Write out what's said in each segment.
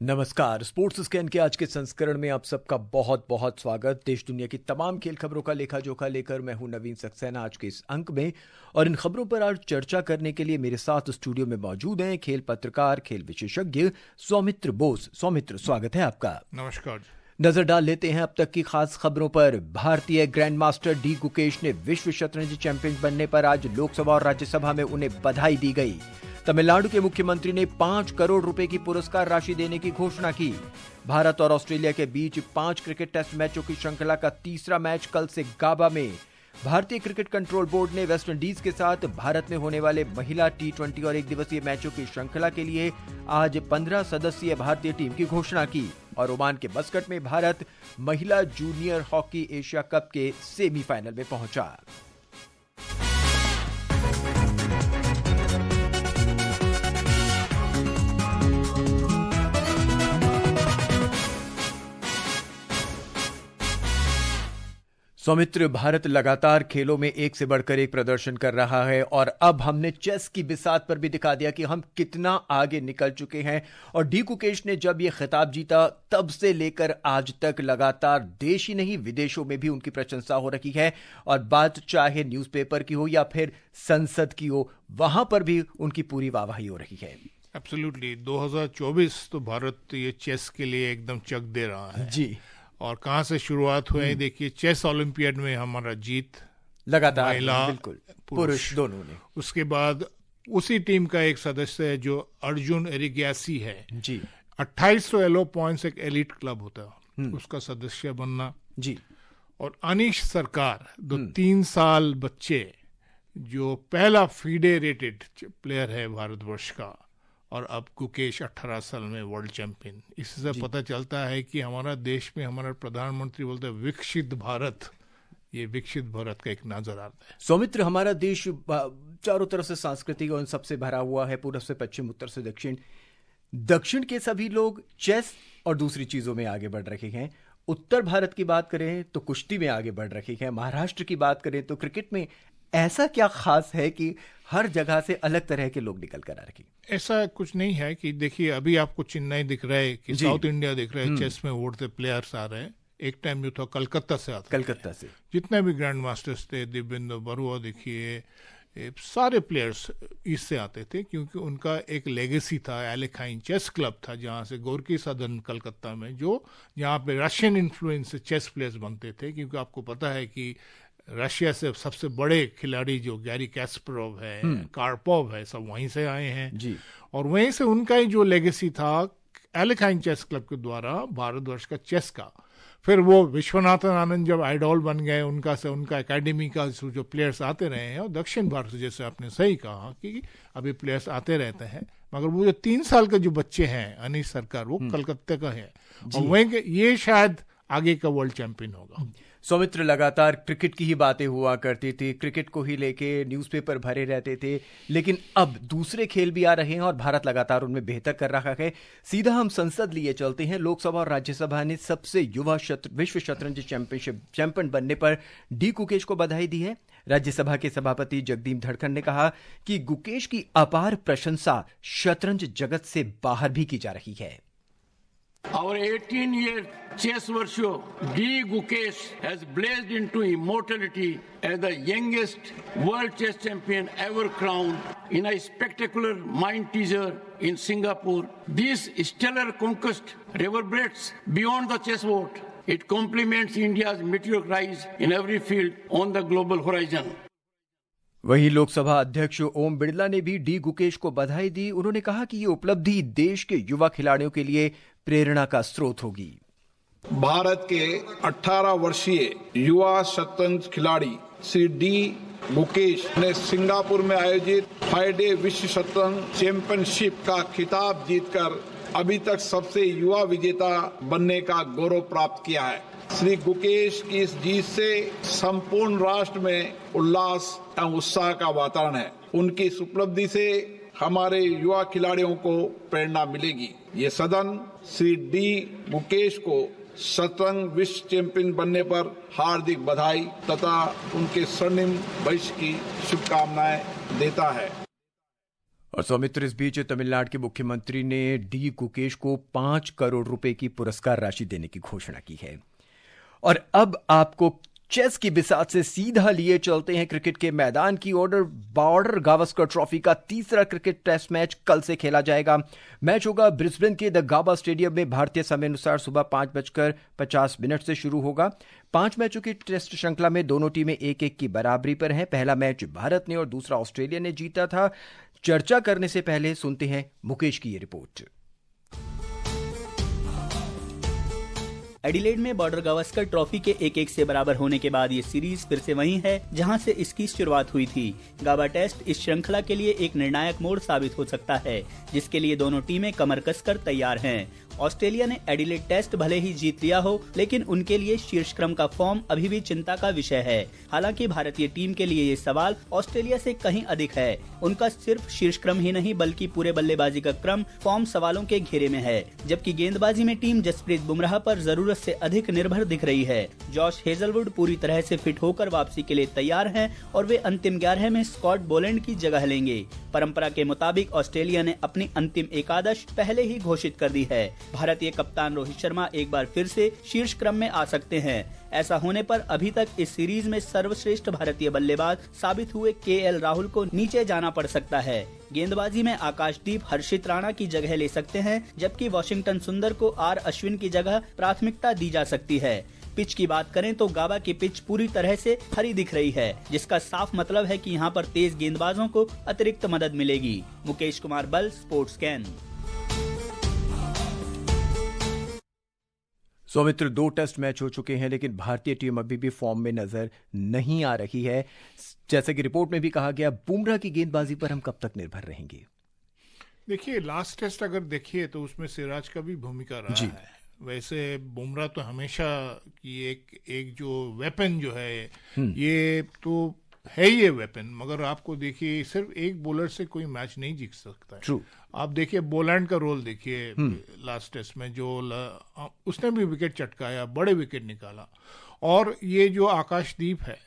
नमस्कार। Sports scan के आज के संस्करण में आप सबका बहुत बहुत स्वागत। देश दुनिया की तमाम खेल खबरों का लेखा जोखा लेकर मैं हूं नवीन सक्सेना आज के इस अंक में, और इन खबरों पर आज चर्चा करने के लिए मेरे साथ स्टूडियो में मौजूद हैं खेल पत्रकार, खेल विशेषज्ञ सौमित्र बोस। सौमित्र, स्वागत है आपका। नमस्कार। नजर डाल लेते हैं अब तक की खास खबरों पर। भारतीय ग्रैंड मास्टर डी गुकेश ने विश्व शतरंज चैंपियन बनने पर आज लोकसभा और राज्यसभा में उन्हें बधाई दी गई। तमिलनाडु के मुख्यमंत्री ने 5 करोड़ रुपए की पुरस्कार राशि देने की घोषणा की। भारत और ऑस्ट्रेलिया के बीच 5 क्रिकेट टेस्ट मैचों की श्रृंखला का तीसरा मैच कल से गाबा में। भारतीय क्रिकेट कंट्रोल बोर्ड ने वेस्टइंडीज के साथ भारत में होने वाले महिला T20 और एक दिवसीय मैचों की श्रृंखला के लिए आज 15 सदस्यीय भारतीय टीम की घोषणा की। और ओमान के मस्कट में भारत महिला जूनियर हॉकी एशिया कप के सेमीफाइनल में पहुंचा। सौमित्र, भारत लगातार खेलों में एक से बढ़कर एक प्रदर्शन कर रहा है और अब हमने चेस की बिसात पर भी दिखा दिया कि हम कितना आगे निकल चुके हैं। और डी गुकेश ने जब यह खिताब जीता तब से लेकर आज तक लगातार देश ही नहीं विदेशों में भी उनकी प्रशंसा हो रही है। और बात चाहे न्यूज़पेपर की हो या फिर संसद की हो, वहां पर भी उनकी पूरी वाहवाही हो रही है। एब्सोल्युटली। 2024 तो भारत ये चेस के लिए एकदम चक दे रहा है जी। और कहाँ से शुरुआत हुई देखिए, चेस ओलंपियाड में हमारा जीत लगातार, महिला बिल्कुल पुरुष दोनों ने। उसके बाद उसी टीम का एक सदस्य है जो अर्जुन एरिगैसी है जी। 2800 एलो पॉइंट्स एक एलिट क्लब होता है, उसका सदस्य बनना जी। और अनीश सरकार 3 साल बच्चे जो पहला फीडे रेटेड प्लेयर है भारतवर्ष का, और अब गुकेश 18 साल में वर्ल्ड चैंपियन। इससे पता चलता है कि हमारा देश में हमारा प्रधानमंत्री बोलते हैं विकसित भारत, ये विकसित भारत का एक नजर आता है। सौमित्र, हमारा देश चारों तरफ से सांस्कृतिक और सबसे भरा हुआ है, पूर्व से पश्चिम, उत्तर से दक्षिण। दक्षिण के सभी लोग चेस और दूसरी चीजों में आगे बढ़ रहे हैं। उत्तर भारत की बात करें तो कुश्ती में आगे बढ़ रहे हैं। महाराष्ट्र की बात करें तो क्रिकेट में ऐसा क्या खास है कि हर जगह से अलग तरह के लोग निकल कर आ रहे हैं? ऐसा कुछ नहीं है कि देखिए अभी आपको चेन्नई दिख रहा है कि साउथ इंडिया दिख रहा है, चेस में उभरते प्लेयर्स आ रहे हैं। एक टाइम जो था कलकत्ता से आता, कलकत्ता से जितने भी ग्रैंड मास्टर्स थे, दिव्येंद्र बरुआ देखिए, सारे प्लेयर्स इससे आते थे क्योंकि उनका एक लेगेसी था। एलेखाइन चेस क्लब था जहाँ से गोरकी सदन कलकत्ता में, जो जहाँ पे रशियन इन्फ्लुएंस से चेस प्लेयर्स बनते थे। क्योंकि आपको पता है कि रशिया से सबसे बड़े खिलाड़ी जो गैरी कैस्परोव है, कार्पोव है, सब वहीं से आए हैं जी। और वहीं से उनका ही जो लेगेसी था एलेखाइन चेस क्लब के द्वारा भारतवर्ष का चेस का। फिर वो विश्वनाथन आनंद जब आइडॉल बन गए, उनका एकेडमी का जो प्लेयर्स आते रहे हैं। और दक्षिण भारत से, जैसे आपने सही कहा कि अभी प्लेयर्स आते रहते हैं, मगर वो जो 3 साल के जो बच्चे हैं अनीश सरकार, वो कलकत्ते का है और वहीं ये शायद आगे का वर्ल्ड चैंपियन होगा। सौमित्र, लगातार क्रिकेट की ही बातें हुआ करती थी, क्रिकेट को ही लेके न्यूज़पेपर भरे रहते थे, लेकिन अब दूसरे खेल भी आ रहे हैं और भारत लगातार उनमें बेहतर कर रहा है। सीधा हम संसद लिए चलते हैं। लोकसभा और राज्यसभा ने सबसे युवा विश्व शतरंज चैंपियन बनने पर डी गुकेश को बधाई दी है। राज्यसभा के सभापति जगदीप धनखड़ ने कहा कि गुकेश की अपार प्रशंसा शतरंज जगत से बाहर भी की जा रही है। Our 18-year chess virtue, D. Gukesh, has blazed into immortality as the youngest world chess champion ever crowned in a spectacular mind teaser in Singapore. This stellar conquest reverberates beyond the chessboard. It complements India's meteoric rise in every field on the global horizon. वहीं लोकसभा अध्यक्ष ओम बिरला ने भी D Gukesh को बधाई दी। उन्होंने कहा कि ये उपलब्धि देश के युवा खिलाड़ियों के लिए प्रेरणा का स्रोत होगी। भारत के 18 वर्षीय युवा शतरंज खिलाड़ी श्री डी गुकेश ने सिंगापुर में आयोजित FIDE विश्व शतरंज चैंपियनशिप का खिताब जीतकर अभी तक सबसे युवा विजेता बनने का गौरव प्राप्त किया है। श्री गुकेश की इस जीत से संपूर्ण राष्ट्र में उल्लास एवं उत्साह का वातावरण है। उनकी इस उपलब्धि से हमारे युवा खिलाड़ियों को प्रेरणा मिलेगी। ये सदन श्री डी गुकेश को शतरंज विश्व चैंपियन बनने पर हार्दिक बधाई तथा उनके स्वर्णिम भविष्य की शुभकामनाएं देता है। और सौमित्र, इस बीच तमिलनाडु के मुख्यमंत्री ने डी गुकेश को 5 करोड़ रुपए की पुरस्कार राशि देने की घोषणा की है। और अब आपको चेस की बिसात से सीधा लिए चलते हैं क्रिकेट के मैदान की ओर। बॉर्डर गावस्कर ट्रॉफी का तीसरा क्रिकेट टेस्ट मैच कल से खेला जाएगा। मैच होगा ब्रिस्बेन के द गाबा स्टेडियम में। भारतीय समय अनुसार सुबह 5:50 से शुरू होगा। 5 मैचों की टेस्ट श्रृंखला में दोनों टीमें 1-1 की बराबरी पर हैं। पहला मैच भारत ने और दूसरा ऑस्ट्रेलिया ने जीता था। चर्चा करने से पहले सुनते हैं मुकेश की ये रिपोर्ट। एडिलेड में बॉर्डर गावस्कर ट्रॉफी के 1-1 से बराबर होने के बाद ये सीरीज फिर से वहीं है जहां से इसकी शुरुआत हुई थी। गाबा टेस्ट इस श्रृंखला के लिए एक निर्णायक मोड़ साबित हो सकता है, जिसके लिए दोनों टीमें कमर कसकर तैयार हैं। ऑस्ट्रेलिया ने एडिलेड टेस्ट भले ही जीत लिया हो, लेकिन उनके लिए शीर्ष क्रम का फॉर्म अभी भी चिंता का विषय है। हालांकि भारतीय टीम के लिए ये सवाल ऑस्ट्रेलिया से कहीं अधिक है। उनका सिर्फ शीर्ष क्रम ही नहीं बल्कि पूरे बल्लेबाजी का क्रम फॉर्म सवालों के घेरे में है, जबकि गेंदबाजी में टीम जसप्रीत बुमराह पर जरूरत से अधिक निर्भर दिख रही है। जॉश हेजलवुड पूरी तरह से फिट होकर वापसी के लिए तैयार हैं और वे अंतिम 11 में स्कॉट बोलैंड की जगह लेंगे। परंपरा के मुताबिक ऑस्ट्रेलिया ने अपनी अंतिम एकादश पहले ही घोषित कर दी है। भारतीय कप्तान रोहित शर्मा एक बार फिर से शीर्ष क्रम में आ सकते हैं। ऐसा होने पर अभी तक इस सीरीज में सर्वश्रेष्ठ भारतीय बल्लेबाज साबित हुए केएल राहुल को नीचे जाना पड़ सकता है। गेंदबाजी में आकाशदीप हर्षित राणा की जगह ले सकते हैं, जबकि वॉशिंगटन सुंदर को आर अश्विन की जगह प्राथमिकता दी जा सकती है। पिच की बात करें तो गाबा की पिच पूरी तरह से हरी दिख रही है, जिसका साफ मतलब है कि यहाँ पर तेज गेंदबाजों को अतिरिक्त मदद मिलेगी। मुकेश कुमार बल, स्पोर्ट्स कैन। सौमित्र, 2 टेस्ट मैच हो चुके हैं, लेकिन भारतीय टीम अभी भी फॉर्म में नजर नहीं आ रही है। जैसे कि रिपोर्ट में भी कहा गया, बुमराह की गेंदबाजी पर हम कब तक निर्भर रहेंगे? देखिए, लास्ट टेस्ट अगर देखिए तो उसमें सिराज का भी भूमिका रहा है। वैसे बुमराह तो हमेशा की एक जो वेपन जो है, ये तो है ही वेपन, मगर आपको देखिए सिर्फ एक बॉलर से कोई मैच नहीं जीत सकता है। True. आप देखिए बोलैंड का रोल देखिए लास्ट टेस्ट में, जो उसने भी विकेट चटकाया, बड़े विकेट निकाला। और ये जो आकाशदीप है,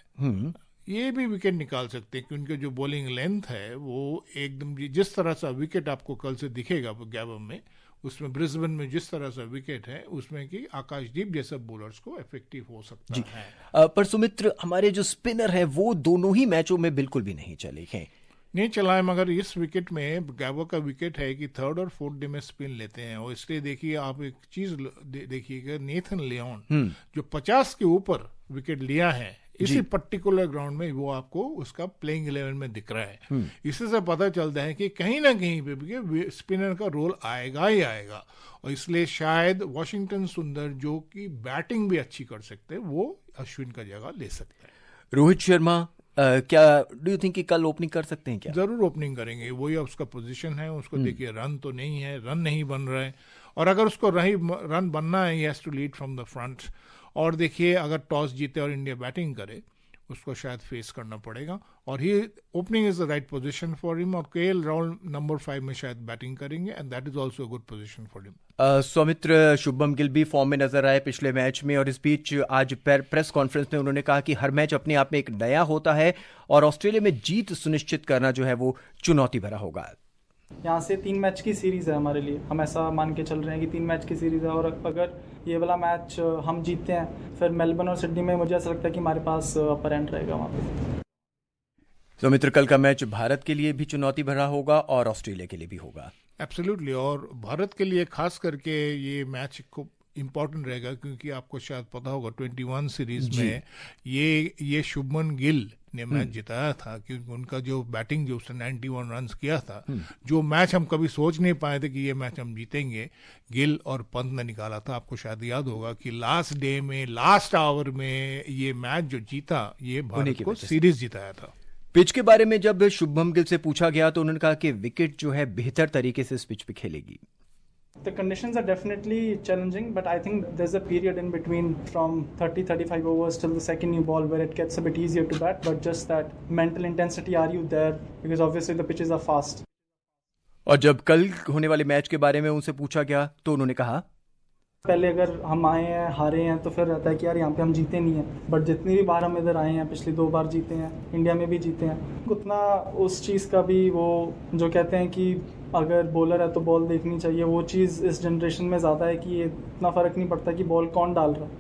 ये भी विकेट निकाल सकते हैं, क्योंकि जो बॉलिंग लेंथ है वो एकदम, जिस तरह से विकेट आपको कल से दिखेगा गैबा में, उसमें ब्रिस्बेन में जिस तरह से विकेट है, उसमें कि आकाशदीप जैसे बॉलर्स को इफेक्टिव हो सकता है। पर सुमित्र, हमारे जो स्पिनर है वो दोनों ही मैचों में बिल्कुल भी नहीं चले हैं। नहीं चला है, मगर इस विकेट में गैबा का विकेट है कि 3rd और 4th डे में स्पिन लेते हैं। और इसलिए देखिए, आप एक चीज देखिएगा, नेथन लियोन जो 50 के ऊपर विकेट लिया है इसी पर्टिकुलर ग्राउंड में, वो आपको उसका प्लेइंग 11 में दिख रहा है। इससे से पता चलता है कि कहीं ना कहीं पे स्पिनर का रोल आएगा ही आएगा। और इसलिए शायद वॉशिंगटन सुंदर, जो कि बैटिंग भी अच्छी कर सकते हैं, वो अश्विन का जगह ले सकते हैं। रोहित शर्मा क्या डू यू थिंक कि कल ओपनिंग कर सकते हैं? क्या जरूर ओपनिंग करेंगे, वही उसका पोजीशन है। उसको देखिए, रन तो नहीं है, रन नहीं बन रहा है, और अगर उसको रन बनना है, he has to lead from the front. और देखिए, अगर टॉस जीते और इंडिया बैटिंग करे, उसको शायद फेस करना पड़ेगा। और he opening is the right position for him. और केएल राहुल नंबर 5 में शायद बैटिंग करेंगे, and that is also a good position for him. Saumitra, Shubman Gill भी फॉर्म में नजर आए पिछले मैच में, और इस बीच आज प्रेस कॉन्फ्रेंस में उन्होंने कहा कि हर मैच अपने आप में एक नया होता है और ऑस्ट्रेलिया में जीत सुनिश्चित करना जो है वो चुनौती भरा होगा। यहाँ से 3 मैच की सीरीज़ है हमारे लिए, हम ऐसा मान के चल रहे हैं कि 3 मैच की सीरीज़ है। और अगर ये वाला मैच हम जीतते हैं, फिर मेलबर्न और सिडनी में मुझे ऐसा लगता है कि हमारे पास अपर एंड रहेगा वहाँ पे। तो मित्र, कल का मैच भारत के लिए भी चुनौती भरा होगा और ऑस्ट्रेलिया के लिए भी होगा। एब्सोल्युटली, और भारत के लिए खास करके ये मैच खूब इम्पोर्टेंट रहेगा, क्योंकि आपको शायद पता होगा 21 सीरीज में ये शुभमन गिल ने मैच जिताया था, क्योंकि उनका जो बैटिंग, जो उसने 91 रन किया था, जो मैच हम कभी सोच नहीं पाए थे कि ये मैच हम जीतेंगे, गिल और पंत ने निकाला था। आपको शायद याद होगा कि लास्ट डे में, लास्ट आवर में ये मैच जो जीता, ये भारत को सीरीज जिताया था। पिच के बारे में जब शुभम गिल से पूछा गया तो उन्होंने कहा कि विकेट जो है बेहतर तरीके से इस पिच पे खेलेगी। The conditions are definitely challenging, but I think there's a period in between from 30-35 overs till the second new ball where it gets a bit easier to bat, but just that mental intensity, are you there? Because obviously the pitches are fast. और जब कल होने वाले match के बारे में उनसे पूछा गया तो उन्होंने कहा, पहले अगर हम आए हैं हारे हैं तो फिर रहता है कि यार यहाँ पे हम जीते नहीं हैं, बट जितनी भी बार हम इधर आए हैं पिछली 2 बार जीते हैं, इंडिया में भी जीते हैं। उतना उस चीज़ का भी वो जो कहते हैं कि अगर बॉलर है तो बॉल देखनी चाहिए, वो चीज़ इस जनरेशन में ज़्यादा है कि इतना फ़र्क नहीं पड़ता कि बॉल कौन डाल रहा है।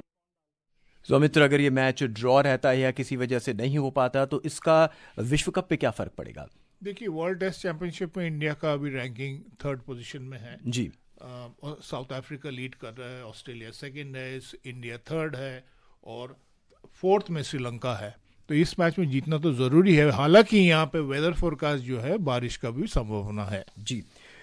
सौमित्र, अगर ये मैच ड्रॉ रहता है या किसी वजह से नहीं हो पाता तो इसका विश्व कप पे क्या फ़र्क पड़ेगा? देखिए, वर्ल्ड टेस्ट चैंपियनशिप में इंडिया का अभी रैंकिंग 3rd पोजीशन में है जी। साउथ अफ्रीका लीड कर रहा है, ऑस्ट्रेलिया 2nd है, इंडिया 3rd है और 4th में श्रीलंका है। तो इस मैच में जीतना तो जरूरी है। हालांकि यहाँ पे वेदर फोरकास्ट जो है बारिश का भी संभावना है। जी।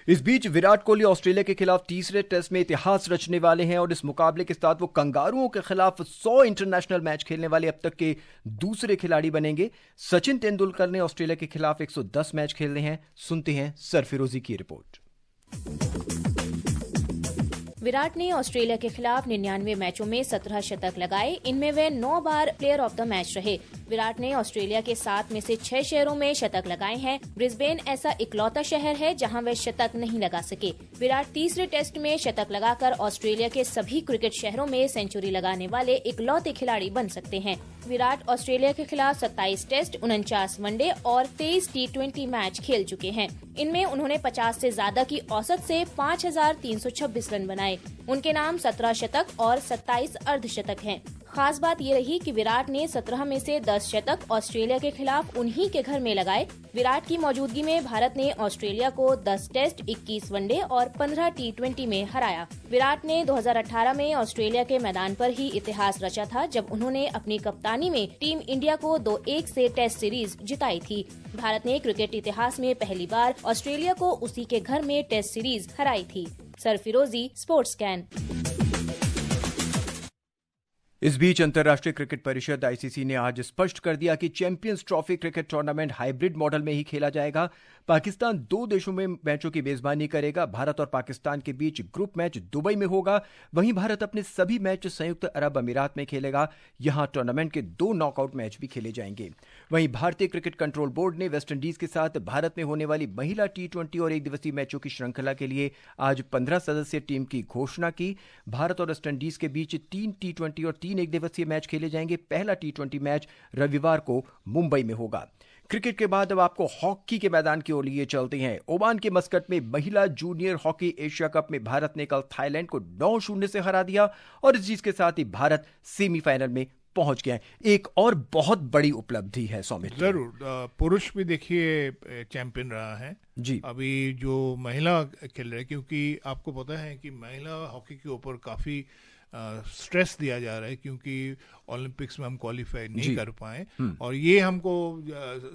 इस बीच विराट कोहली ऑस्ट्रेलिया के खिलाफ तीसरे टेस्ट में इतिहास रचने वाले हैं और इस मुकाबले के साथ वो कंगारुओं के खिलाफ 100 इंटरनेशनल मैच खेलने वाले अब तक के दूसरे खिलाड़ी बनेंगे। सचिन तेंदुलकर ने ऑस्ट्रेलिया के खिलाफ 110 मैच खेलने हैं। सुनते हैं सरफिरोजी की रिपोर्ट। विराट ने ऑस्ट्रेलिया के खिलाफ 99 मैचों में 17 शतक लगाए। इनमें वे 9 बार प्लेयर ऑफ द मैच रहे। विराट ने ऑस्ट्रेलिया के 7 में से 6 शहरों में शतक लगाए हैं। ब्रिस्बेन ऐसा इकलौता शहर है जहां वे शतक नहीं लगा सके। विराट तीसरे टेस्ट में शतक लगाकर ऑस्ट्रेलिया के सभी क्रिकेट शहरों में सेंचुरी लगाने वाले इकलौते खिलाड़ी बन सकते हैं। विराट ऑस्ट्रेलिया के खिलाफ 27 टेस्ट, 49 वनडे और 23 T20 मैच खेल चुके हैं। इनमें उन्होंने 50 से ज्यादा की औसत से 5326 रन बनाए। उनके नाम 17 शतक और 27 अर्धशतक हैं। खास बात ये रही कि विराट ने 17 में से 10 शतक ऑस्ट्रेलिया के खिलाफ उन्हीं के घर में लगाए। विराट की मौजूदगी में भारत ने ऑस्ट्रेलिया को 10 टेस्ट, 21 वनडे और 15 T20 में हराया। विराट ने 2018 में ऑस्ट्रेलिया के मैदान पर ही इतिहास रचा था, जब उन्होंने अपनी कप्तानी में टीम इंडिया को 2-1 से टेस्ट सीरीज जिताई थी। भारत ने क्रिकेट इतिहास में पहली बार ऑस्ट्रेलिया को उसी के घर में टेस्ट सीरीज हराई थी। सरफिरोजी, स्पोर्ट्स कैन। इस बीच अंतर्राष्ट्रीय क्रिकेट परिषद आईसीसी ने आज स्पष्ट कर दिया कि champions trophy cricket tournament hybrid model में ही खेला जाएगा। पाकिस्तान 2 देशों में मैचों की मेजबानी करेगा। भारत और पाकिस्तान के बीच ग्रुप मैच दुबई में होगा। वहीं भारत अपने सभी मैच संयुक्त अरब अमीरात में खेलेगा। यहां टूर्नामेंट के 2 नॉकआउट मैच भी खेले जाएंगे। वहीं भारतीय क्रिकेट कंट्रोल बोर्ड ने वेस्टइंडीज के साथ भारत में होने वाली महिला T20 और 1 दिवसीय मैचों की श्रृंखला के लिए आज 15 सदस्यीय टीम की घोषणा की। भारत और वेस्टइंडीज के बीच 3 T20 और 3 1 दिवसीय मैच खेले जाएंगे। पहला T20 मैच रविवार को मुंबई में होगा। क्रिकेट के बाद अब आपको हॉकी के मैदान की ओर लिए चलते हैं। ओमान के मस्कट में महिला जूनियर हॉकी एशिया कप में भारत ने कल थाईलैंड को 9-0 से हरा दिया और इस जीत के साथ ही भारत सेमीफाइनल में पहुंच गया है। एक और बहुत बड़ी उपलब्धि है सौमित्र। जरूर। पुरुष भी देखिए चैंपियन रहा है जी। अभी जो महिला खेल रहे, क्योंकि आपको पता है कि महिला हॉकी के ऊपर काफी स्ट्रेस दिया जा रहा है, क्योंकि ओलंपिक्स में हम क्वालिफाई नहीं कर पाए। और ये हमको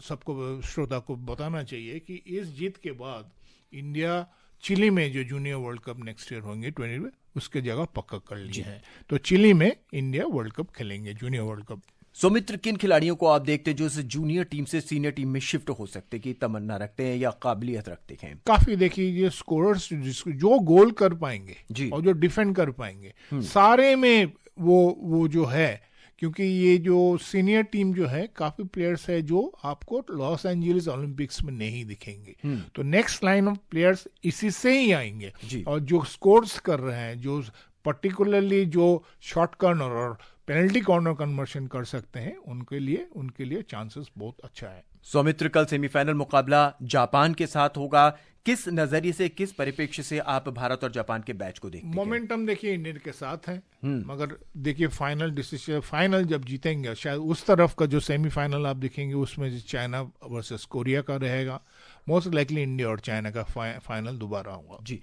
सबको श्रोता को बताना चाहिए कि इस जीत के बाद इंडिया चिली में जो junior world cup next year होंगे 20 में, उसके जगह पक्का कर ली है। तो चिली में इंडिया वर्ल्ड कप खेलेंगे, जूनियर वर्ल्ड कप। सौमित्र, किन खिलाड़ियों को आप देखते हैं जो इस जूनियर टीम से सीनियर टीम में शिफ्ट हो सकते की तमन्ना रखते हैं या काबिलियत रखते हैं? काफी देखिए, ये स्कोरर्स जो गोल कर पाएंगे जी। और जो डिफेंड कर पाएंगे, सारे में वो जो है, क्योंकि ये जो सीनियर टीम जो है काफी प्लेयर्स है जो आपको लॉस एंजलिस ओलंपिक्स में नहीं दिखेंगे। तो नेक्स्ट लाइन ऑफ प्लेयर्स इसी से ही आएंगे। और जो स्कोर्स कर रहे हैं, जो पर्टिकुलरली जो शॉर्ट कॉर्नर और पेनल्टी कॉर्नर कन्वर्शन कर सकते हैं, उनके लिए चांसेस बहुत अच्छा है। सौमित्र, कल सेमीफाइनल मुकाबला जापान के साथ होगा। किस नजरिए से, किस परिप्रेक्ष्य से आप भारत और जापान के मैच को देखते हैं? मोमेंटम देखिए इंडिया के साथ है, मगर देखिए फाइनल जब जीतेंगे, शायद उस तरफ का जो सेमीफाइनल आप देखेंगे उसमें चाइना वर्सेस कोरिया का रहेगा। मोस्ट लाइकली इंडिया और चाइना का फाइनल दोबारा होगा। जी।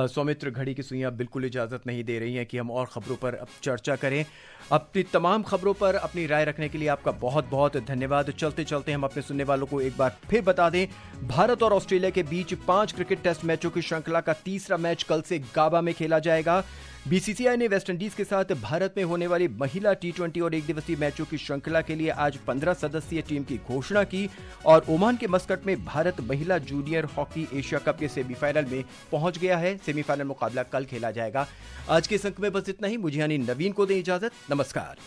सौमित्र, घड़ी की सुइयां बिल्कुल इजाजत नहीं दे रही हैं कि हम और खबरों पर अब चर्चा करें। अपनी तमाम खबरों पर अपनी राय रखने के लिए आपका बहुत बहुत धन्यवाद। चलते चलते हम अपने सुनने वालों को एक बार फिर बता दें, भारत और ऑस्ट्रेलिया के बीच 5 क्रिकेट टेस्ट मैचों की श्रृंखला का तीसरा मैच कल से गाबा में खेला जाएगा। बीसीसीआई ने वेस्टइंडीज के साथ भारत में होने वाली महिला T20 और 1 दिवसीय मैचों की श्रृंखला के लिए आज 15 सदस्यीय टीम की घोषणा की और ओमान के मस्कट में भारत महिला जूनियर हॉकी एशिया कप के सेमीफाइनल में पहुंच गया है। सेमीफाइनल मुकाबला कल खेला जाएगा। आज के इस अंक में बस इतना ही। मुझे यानी नवीन को दें इजाजत। नमस्कार।